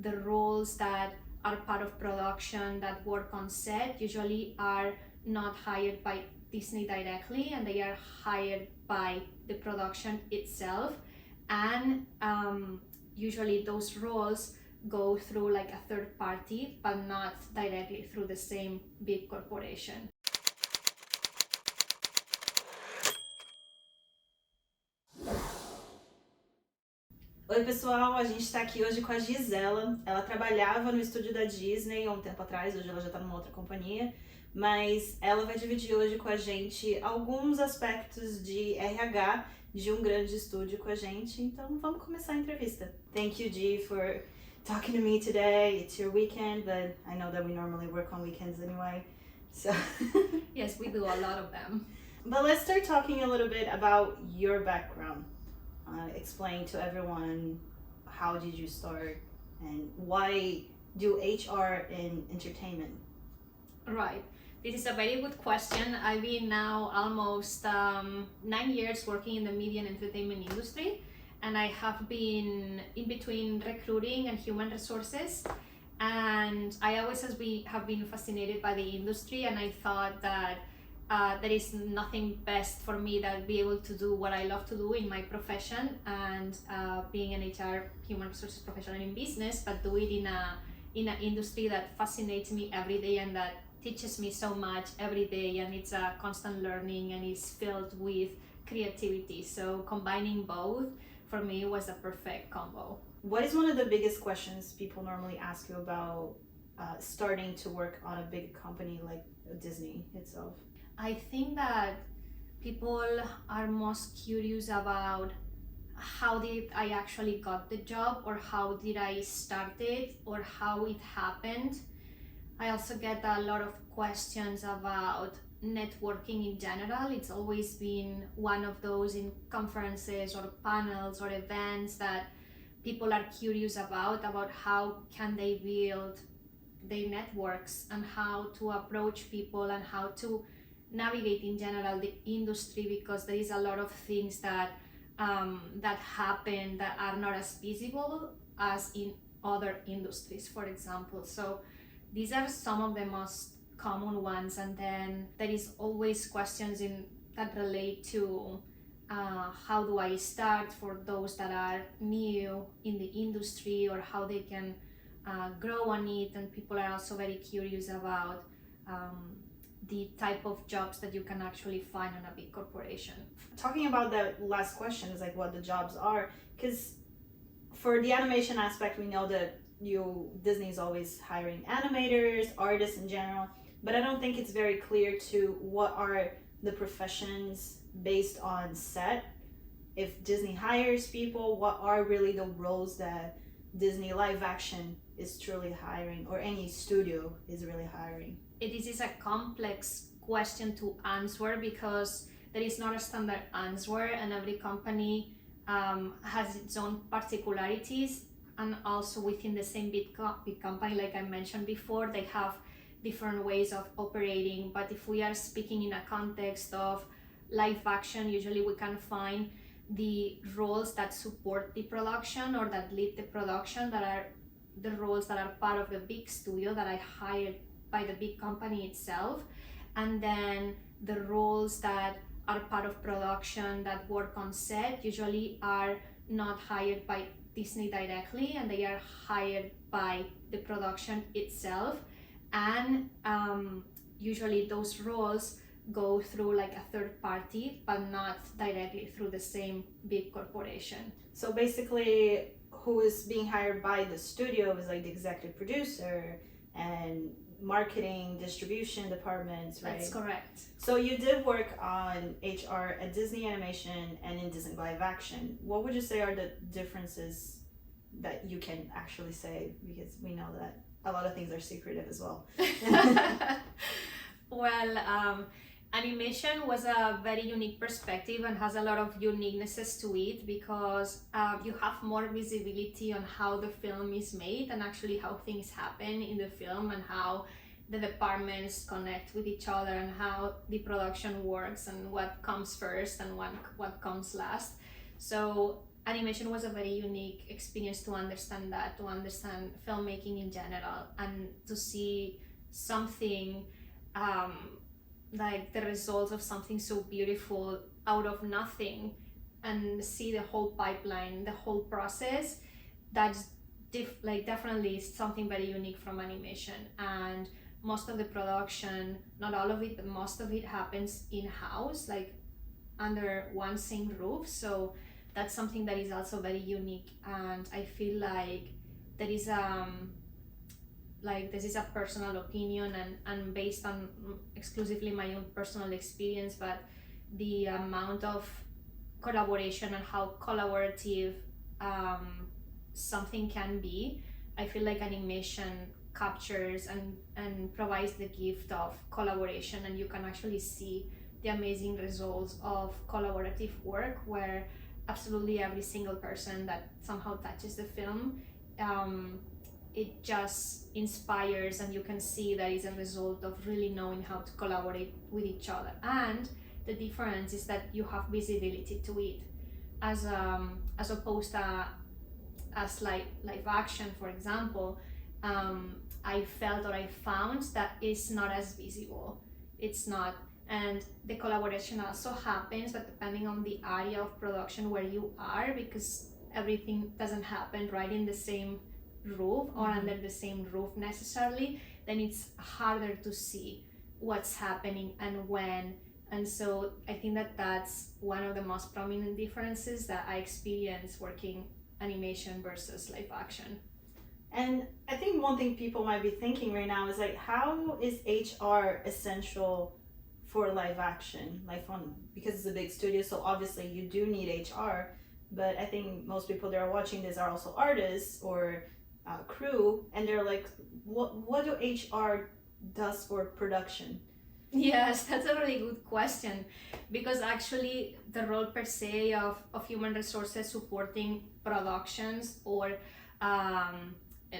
the roles that are part of production that work on set usually are not hired by Disney directly, and they are hired by the production itself. And usually those roles go through like a third party, but not directly through the same big corporation. Oi pessoal, a gente está aqui hoje com a Gisela. Ela trabalhava no estúdio da Disney há um tempo atrás, hoje ela já está numa outra companhia, mas ela vai dividir hoje com a gente alguns aspectos de RH de um grande estúdio com a gente, então vamos começar a entrevista. Thank you, G, for talking to me today. It's your weekend, but I know that we normally work on weekends anyway, so... Yes, we do a lot of them. But let's start talking a little bit about your background. Explain to everyone, how did you start and why do HR in entertainment? Right. This is a very good question. I've been now almost 9 years working in the media and entertainment industry, and I have been in between recruiting and human resources. And I always have been fascinated by the industry, and I thought that there is nothing best for me than be able to do what I love to do in my profession, and being an HR human resources professional in business, but do it in an industry that fascinates me every day and that teaches me so much every day, and it's a constant learning and is filled with creativity. So combining both for me was a perfect combo. What is one of the biggest questions people normally ask you about starting to work on a big company like Disney itself? I think that people are most curious about how did I actually got the job, or how did I start it, or how it happened. I also get a lot of questions about networking in general. It's always been one of those in conferences or panels or events that people are curious about how can they build their networks and how to approach people and how to navigate in general the industry, because there is a lot of things that happen that are not as visible as in other industries, for example. So these are some of the most common ones, and then there is always questions that relate to how do I start for those that are new in the industry, or how they can grow on it. And people are also very curious about the type of jobs that you can actually find on a big corporation. Talking about that last question is like what the jobs are, because for the animation aspect, we know that Disney is always hiring animators, artists in general, but I don't think it's very clear to what are the professions based on set. If Disney hires people, what are really the roles that Disney live action is truly hiring, or any studio is really hiring? This is a complex question to answer, because there is not a standard answer, and every company has its own particularities. And also within the same big company, like I mentioned before, they have different ways of operating. But if we are speaking in a context of live action, usually we can find the roles that support the production or that lead the production, that are the roles that are part of the big studio that I hired by the big company itself. And then the roles that are part of production that work on set usually are not hired by Disney directly, and they are hired by the production itself. And usually those roles go through like a third party, but not directly through the same big corporation. So basically, who is being hired by the studio is like the executive producer and marketing, distribution departments, right? That's correct. So you did work on HR at Disney Animation and in Disney Live Action. What would you say are the differences that you can actually say? Because we know that a lot of things are secretive as well. Well, animation was a very unique perspective and has a lot of uniquenesses to it, because you have more visibility on how the film is made and actually how things happen in the film, and how the departments connect with each other, and how the production works, and what comes first and what comes last. So animation was a very unique experience to understand that, to understand filmmaking in general, and to see something like the results of something so beautiful out of nothing, and see the whole pipeline, the whole process. That's definitely something very unique from animation. And most of the production, not all of it, but most of it happens in-house, like under one same roof. So that's something that is also very unique. And I feel like there is this is a personal opinion, and based on exclusively my own personal experience, but the amount of collaboration and how collaborative something can be, I feel like animation captures and provides the gift of collaboration, and you can actually see the amazing results of collaborative work where absolutely every single person that somehow touches the film, it just inspires, and you can see that is a result of really knowing how to collaborate with each other. And the difference is that you have visibility to it, as opposed to as live action, for example. I felt, or I found, that it's not as visible. It's not. And the collaboration also happens, but depending on the area of production where you are, because everything doesn't happen right in the same roof or under the same roof necessarily, then it's harder to see what's happening and when. And so I think that that's one of the most prominent differences that I experience working animation versus live action. And I think one thing people might be thinking right now is like, how is HR essential for live action? Because it's a big studio, so obviously you do need HR, but I think most people that are watching this are also artists or crew, and they're like, what do HR does for production? Yes, that's a really good question, because actually the role per se of human resources supporting productions or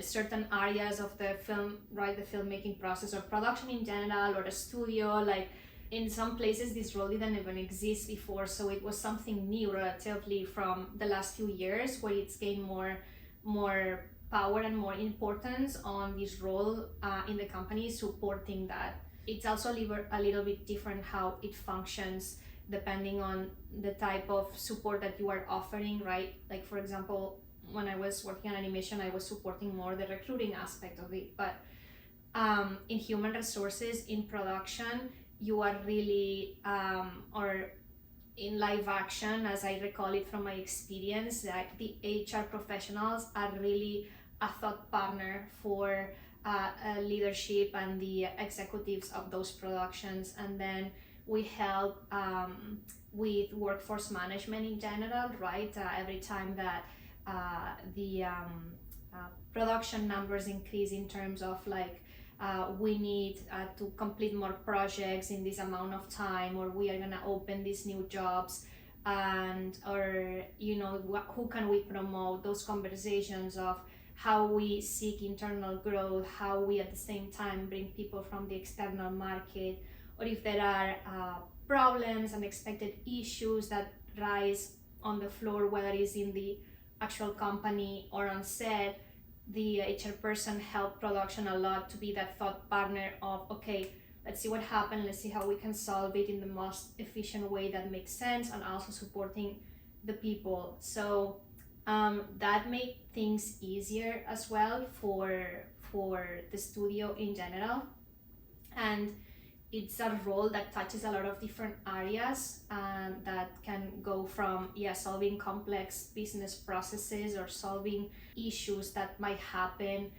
certain areas of the film, right, the filmmaking process or production in general, or a studio, like in some places this role didn't even exist before, so it was something new relatively from the last few years, where it's gained more power and more importance on this role in the company supporting that. It's also a little bit different how it functions depending on the type of support that you are offering, right? Like, for example, when I was working on animation, I was supporting more the recruiting aspect of it. But in human resources, in production, you are really, or in live action, as I recall it from my experience, like the HR professionals are really a thought partner for leadership and the executives of those productions. And then we help with workforce management in general, right? Every time that the production numbers increase in terms of like we need to complete more projects in this amount of time, or we are gonna open these new jobs, and or who can we promote, those conversations of how we seek internal growth, how we at the same time bring people from the external market, or if there are problems, unexpected issues that rise on the floor, whether it's in the actual company or on set. The HR person help production a lot to be that thought partner of, okay, let's see what happened, let's see how we can solve it in the most efficient way that makes sense, and also supporting the people. So that made things easier as well for the studio in general. And it's a role that touches a lot of different areas, that can go from solving complex business processes or solving issues that might happen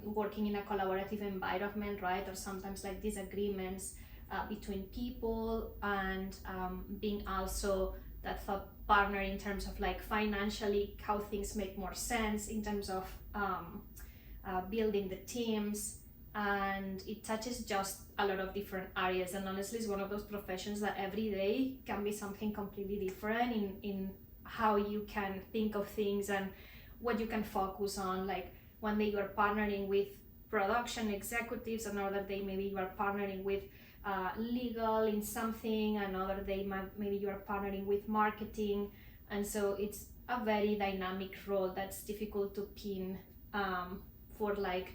working in a collaborative environment, right? Or sometimes like disagreements between people, and being also that thought partner in terms of like financially how things make more sense in terms of building the teams. And it touches just a lot of different areas, and honestly it's one of those professions that every day can be something completely different in how you can think of things and what you can focus on. Like one day you are partnering with production executives, another day maybe you are partnering with legal in something, another day maybe you are partnering with marketing. And so it's a very dynamic role that's difficult to pin for like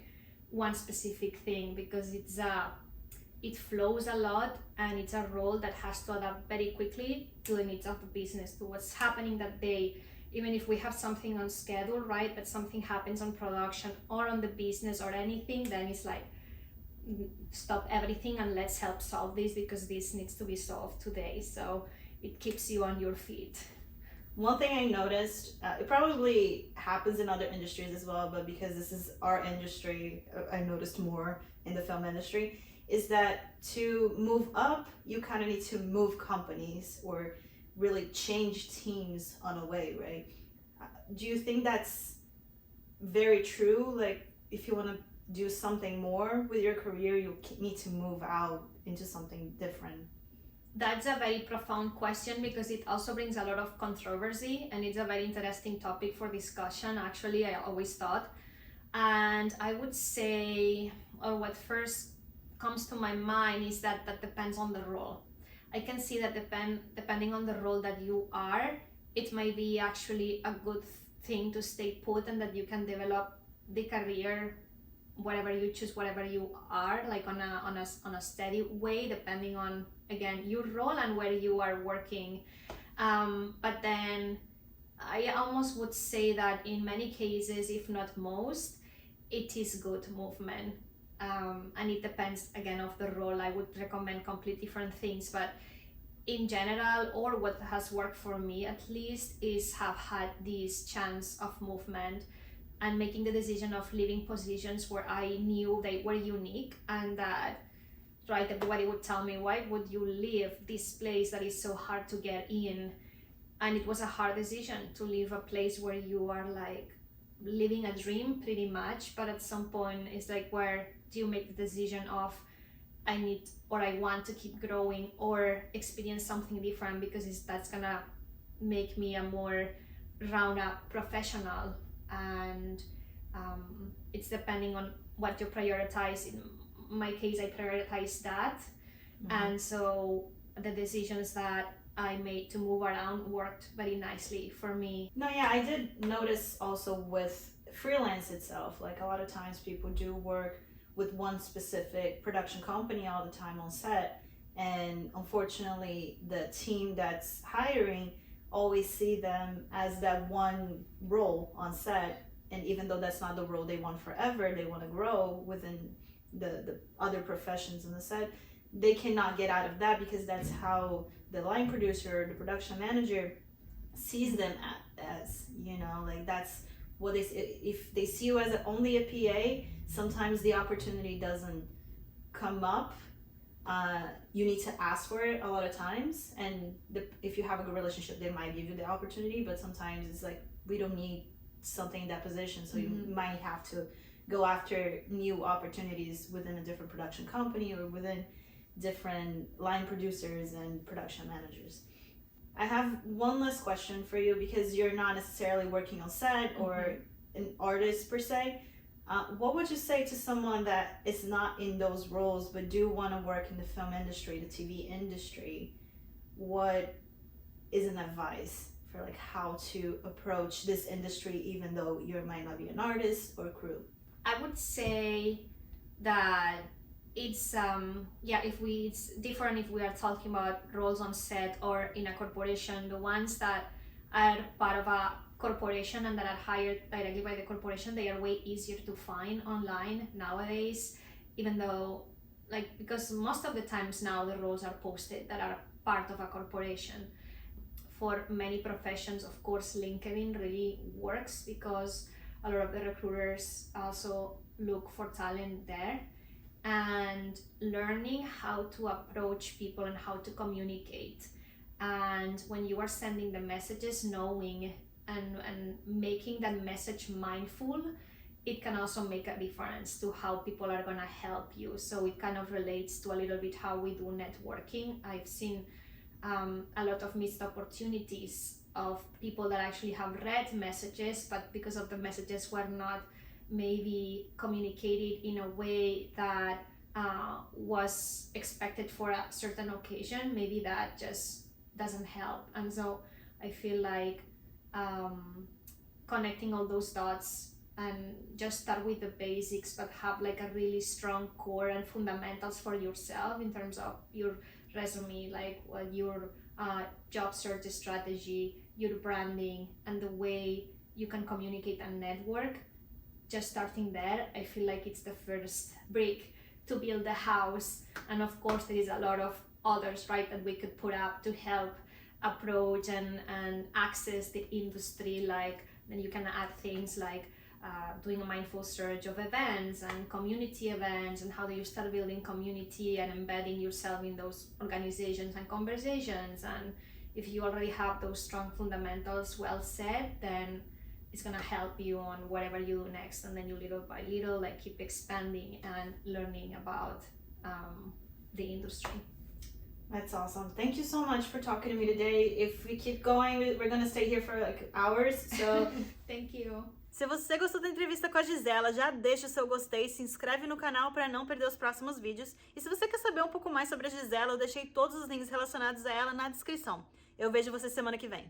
one specific thing, because it flows a lot, and it's a role that has to adapt very quickly to the needs of the business, to what's happening that day. Even if we have something on schedule, right, but something happens on production or on the business or anything, then it's like, stop everything and let's help solve this, because this needs to be solved today. So it keeps you on your feet. One thing I noticed, it probably happens in other industries as well, but because this is our industry, I noticed more in the film industry, is that to move up, you kind of need to move companies or really change teams on a way, right? Do you think that's very true? Like, if you want to do something more with your career, you need to move out into something different? That's a very profound question, because it also brings a lot of controversy, and it's a very interesting topic for discussion, actually, I always thought. And I would say, or what first comes to my mind is that depends on the role. I can see that depending on the role that you are, it might be actually a good thing to stay put, and that you can develop the career whatever you choose, whatever you are, like on a steady way, depending on, again, your role and where you are working. But then I almost would say that in many cases, if not most, it is good movement. And it depends again of the role. I would recommend completely different things, but in general, or what has worked for me at least, is have had this chance of movement and making the decision of leaving positions where I knew they were unique, and that, right, everybody would tell me, why would you leave this place that is so hard to get in? And it was a hard decision to leave a place where you are like living a dream pretty much, but at some point it's like, where do you make the decision of, I need or I want to keep growing or experience something different, because that's gonna make me a more round up professional. And it's depending on what you prioritize. In my case, I prioritize that. And so the decisions that I made to move around worked very nicely for me. No, yeah, I did notice also with freelance itself, like a lot of times people do work with one specific production company all the time on set, and unfortunately the team that's hiring always see them as that one role on set, and even though that's not the role they want forever, they want to grow within the other professions in the set, they cannot get out of that, because that's how the line producer, the production manager sees them as, you know, like that's what they, if they see you as only a PA, sometimes the opportunity doesn't come up. You need to ask for it a lot of times, and if you have a good relationship, they might give you the opportunity, but sometimes it's like, we don't need something in that position, so you might have to go after new opportunities within a different production company or within different line producers and production managers. I have one last question for you, because you're not necessarily working on set or an artist per se. What would you say to someone that is not in those roles but do want to work in the film industry, the TV industry? What is an advice for like how to approach this industry, even though you might not be an artist or crew? I would say that it's it's different if we are talking about roles on set or in a corporation. The ones that are part of a corporation and that are hired directly by the corporation, they are way easier to find online nowadays, even though, like, because most of the times now the roles are posted that are part of a corporation. For many professions, of course, LinkedIn really works, because a lot of the recruiters also look for talent there. And learning how to approach people and how to communicate, and when you are sending the messages, knowing and making that message mindful, it can also make a difference to how people are gonna help you. So it kind of relates to a little bit how we do networking. I've seen a lot of missed opportunities of people that actually have read messages, but because of the messages were not maybe communicated in a way that was expected for a certain occasion, maybe that just doesn't help. And so I feel like connecting all those dots and just start with the basics, but have like a really strong core and fundamentals for yourself in terms of your resume, like your job search strategy, your branding, and the way you can communicate and network. Just starting there, I feel like it's the first brick to build the house. And of course, there is a lot of others, right, that we could put up to help approach and access the industry. Like then you can add things like doing a mindful search of events and community events, and how do you start building community and embedding yourself in those organizations and conversations. And if you already have those strong fundamentals well set, then it's gonna help you on whatever you do next. And then you little by little like keep expanding and learning about the industry. That's awesome. Thank you so much for talking to me today. If we keep going, we're gonna stay here for like hours. So thank you. Se você gostou da entrevista com a Gisela, já deixa o seu gostei, se inscreve no canal para não perder os próximos vídeos. E se você quer saber um pouco mais sobre a Gisela, eu deixei todos os links relacionados a ela na descrição. Eu vejo você semana que vem.